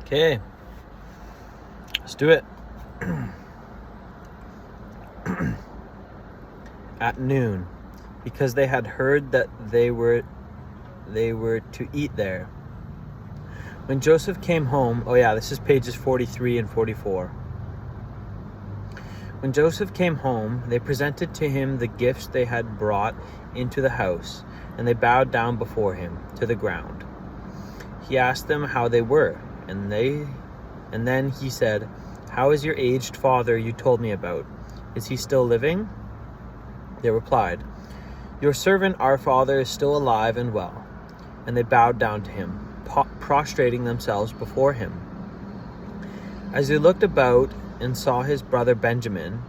Okay, let's do it. At noon, because they had heard that they were to eat there. When Joseph came home, this is pages 43 and 44. When Joseph came home, they presented to him the gifts they had brought into the house, and they bowed down before him to the ground. He asked them how they were, and then he said, "How is your aged father you told me about? Is he still living?" They replied, "Your servant, our father, is still alive and well." And they bowed down to him, prostrating themselves before him. As he looked about and saw his brother Benjamin,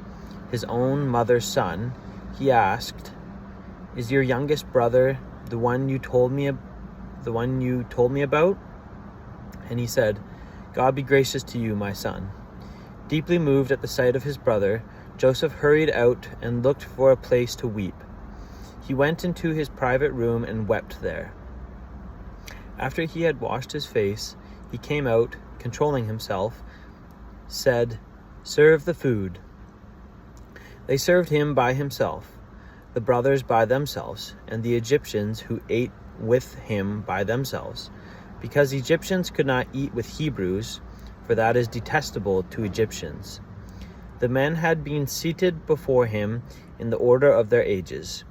his own mother's son, he asked, "Is your youngest brother the one you told me about?" And he said, "God be gracious to you, my son." Deeply moved at the sight of his brother, Joseph hurried out and looked for a place to weep. He went into his private room and wept there. After he had washed his face, he came out, controlling himself, said, "Serve the food." They served him by himself, the brothers by themselves, and the Egyptians who ate with him by themselves, because Egyptians could not eat with Hebrews, for that is detestable to Egyptians. The men had been seated before him in the order of their ages,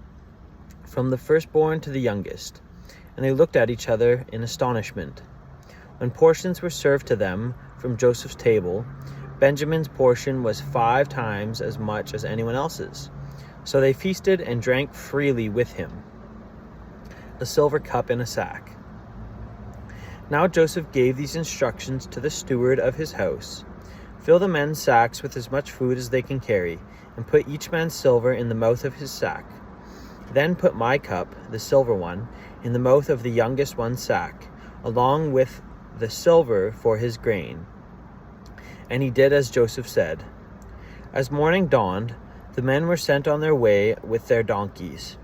from the firstborn to the youngest, and they looked at each other in astonishment. When portions were served to them from Joseph's table, Benjamin's portion was 5 times as much as anyone else's. So they feasted and drank freely with him. A silver cup and a sack. Now Joseph gave these instructions to the steward of his house: "Fill the men's sacks with as much food as they can carry, and put each man's silver in the mouth of his sack. Then put my cup, the silver one, in the mouth of the youngest one's sack, along with the silver for his grain." And he did as Joseph said. As morning dawned, the men were sent on their way with their donkeys.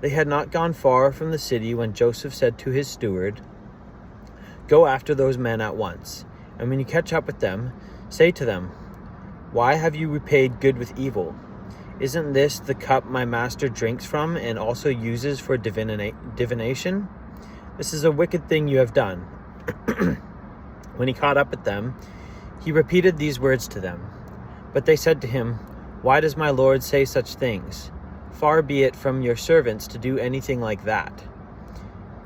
They had not gone far from the city when Joseph said to his steward, "Go after those men at once, and when you catch up with them, say to them, 'Why have you repaid good with evil? Isn't this the cup my master drinks from and also uses for divination? This is a wicked thing you have done.'" When he caught up with them, he repeated these words to them. But they said to him, "Why does my lord say such things? Far be it from your servants to do anything like that.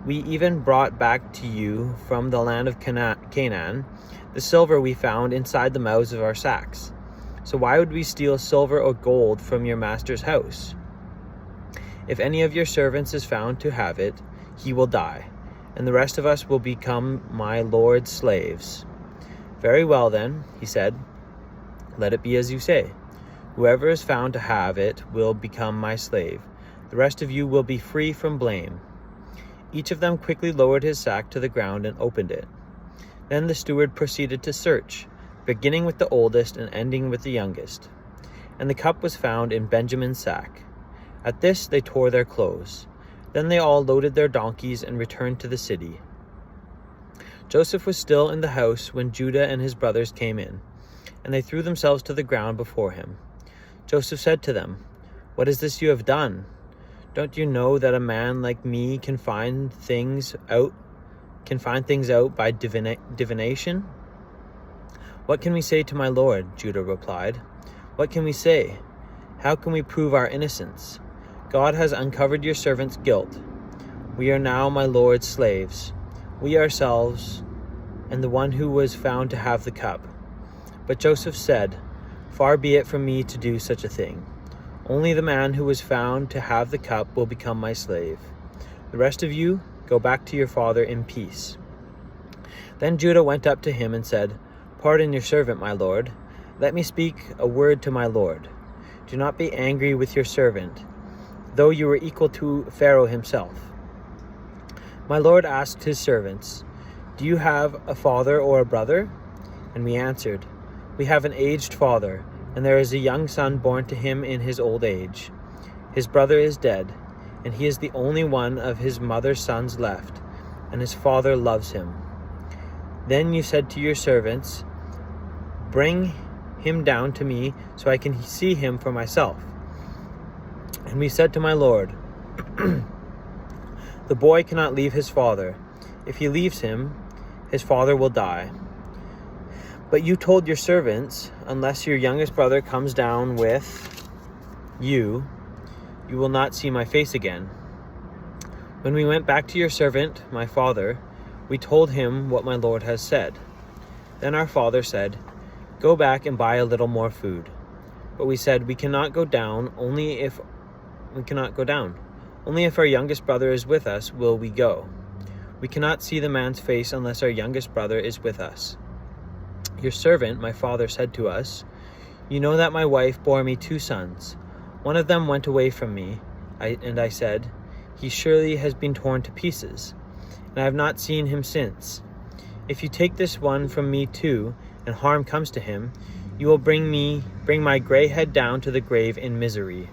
We even brought back to you from the land of Canaan the silver we found inside the mouths of our sacks. So why would we steal silver or gold from your master's house? If any of your servants is found to have it, he will die, and the rest of us will become my lord's slaves." "Very well then," he said, "let it be as you say. Whoever is found to have it will become my slave. The rest of you will be free from blame." Each of them quickly lowered his sack to the ground and opened it. Then the steward proceeded to search, beginning with the oldest and ending with the youngest. And the cup was found in Benjamin's sack. At this they tore their clothes. Then they all loaded their donkeys and returned to the city. Joseph was still in the house when Judah and his brothers came in, and they threw themselves to the ground before him. Joseph said to them, "What is this you have done? Don't you know that a man like me can find things out by divination?" "What can we say to my lord?" Judah replied. "What can we say? How can we prove our innocence? God has uncovered your servant's guilt. We are now my lord's slaves, we ourselves, and the one who was found to have the cup." But Joseph said, "Far be it from me to do such a thing. Only the man who was found to have the cup will become my slave. The rest of you, go back to your father in peace." Then Judah went up to him and said, "Pardon your servant, my lord. Let me speak a word to my lord. Do not be angry with your servant, though you were equal to Pharaoh himself." My lord asked his servants, "Do you have a father or a brother?" And we answered, "We have an aged father, and there is a young son born to him in his old age. His brother is dead, and he is the only one of his mother's sons left, and his father loves him." Then you said to your servants, 'Bring him down to me so I can see him for myself.' And we said to my lord, 'The boy cannot leave his father. If he leaves him, his father will die.' But you told your servants, 'Unless your youngest brother comes down with you, you will not see my face again.' When we went back to your servant, my father, we told him what my lord has said. Then our father said, 'Go back and buy a little more food.' But we said, 'We cannot go down. Only if our youngest brother is with us will we go. We cannot see the man's face unless our youngest brother is with us.' Your servant, my father, said to us, 'You know that my wife bore me 2 sons. One of them went away from me, and I said, He surely has been torn to pieces, and I have not seen him since. If you take this one from me too, and harm comes to him, you will bring my gray head down to the grave in misery.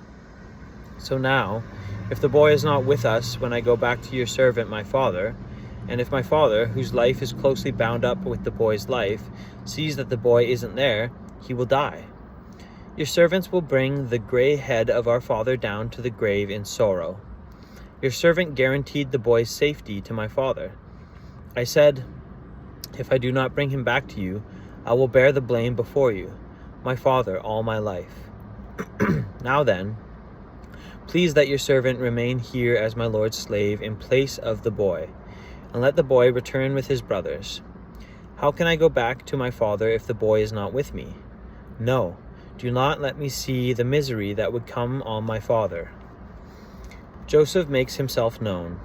So now, if the boy is not with us when I go back to your servant my father, and if my father, whose life is closely bound up with the boy's life, sees that the boy isn't there, he will die. Your servants will bring the gray head of our father down to the grave in sorrow.' Your servant guaranteed the boy's safety to my father. I said, 'If I do not bring him back to you, I will bear the blame before you, my father, all my life. Now then, please let your servant remain here as my lord's slave in place of the boy, and let the boy return with his brothers. How can I go back to my father if the boy is not with me? No, do not let me see the misery that would come on my father.' Joseph makes himself known.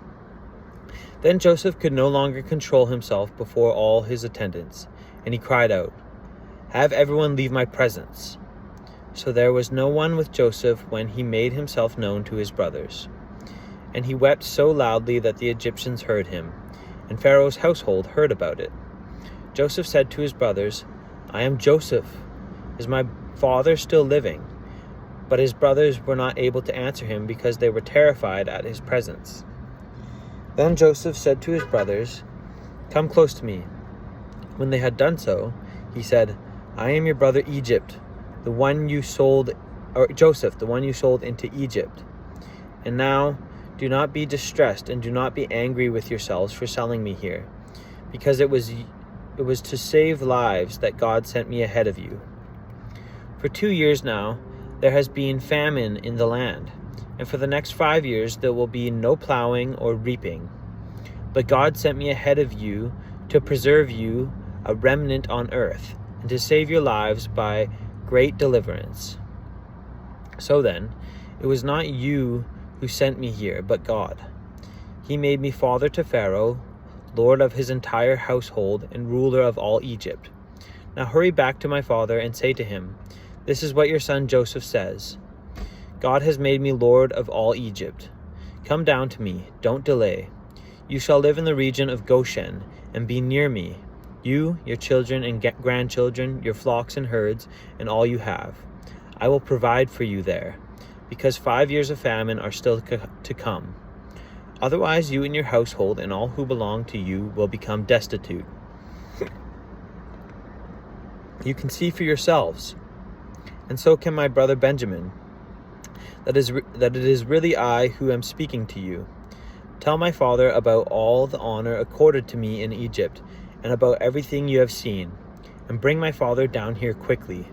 Then Joseph could no longer control himself before all his attendants, and he cried out, 'Have everyone leave my presence.' So there was no one with Joseph when he made himself known to his brothers. And he wept so loudly that the Egyptians heard him, and Pharaoh's household heard about it. Joseph said to his brothers, 'I am Joseph. Is my father still living?' But his brothers were not able to answer him because they were terrified at his presence. Then Joseph said to his brothers, 'Come close to me.' When they had done so, he said, 'I am your brother Joseph, the one you sold into Egypt. And now do not be distressed and do not be angry with yourselves for selling me here, because it was to save lives that God sent me ahead of you. For 2 years now, there has been famine in the land, and for the next 5 years there will be no plowing or reaping. But God sent me ahead of you to preserve you a remnant on earth, and to save your lives by great deliverance. So then, it was not you who sent me here, but God. He made me father to Pharaoh, lord of his entire household, and ruler of all Egypt. Now hurry back to my father and say to him, This is what your son Joseph says. God has made me lord of all Egypt. Come down to me, don't delay. You shall live in the region of Goshen, and be near me, you, your children and grandchildren, your flocks and herds, and all you have. I will provide for you there, because 5 years of famine are still to come. Otherwise you and your household and all who belong to you will become destitute. You can see for yourselves, and so can my brother Benjamin, that it is really I who am speaking to you. Tell my father about all the honor accorded to me in Egypt, and about everything you have seen, and bring my father down here quickly."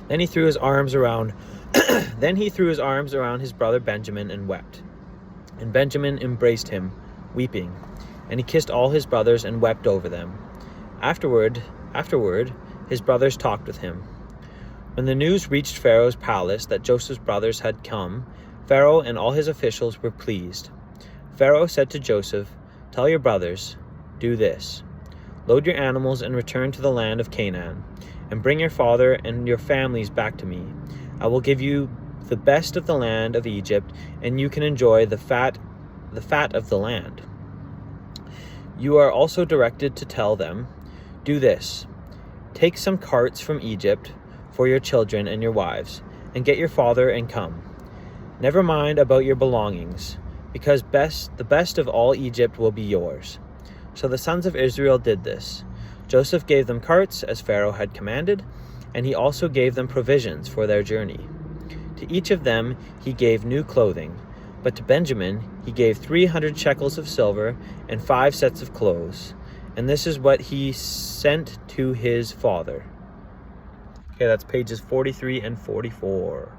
Then he threw his arms around his brother Benjamin and wept. And Benjamin embraced him, weeping, and he kissed all his brothers and wept over them. Afterward, his brothers talked with him. When the news reached Pharaoh's palace that Joseph's brothers had come, Pharaoh and all his officials were pleased. Pharaoh said to Joseph, "Tell your brothers, do this. Load your animals and return to the land of Canaan, and bring your father and your families back to me. I will give you the best of the land of Egypt, and you can enjoy the fat of the land." You are also directed to tell them, "Do this. Take some carts from Egypt for your children and your wives, and get your father and come. Never mind about your belongings, because the best of all Egypt will be yours. So the sons of Israel did this. Joseph gave them carts, as Pharaoh had commanded, and he also gave them provisions for their journey. To each of them he gave new clothing, but to Benjamin he gave 300 shekels of silver and 5 sets of clothes. And this is what he sent to his father. Okay, that's pages 43 and 44.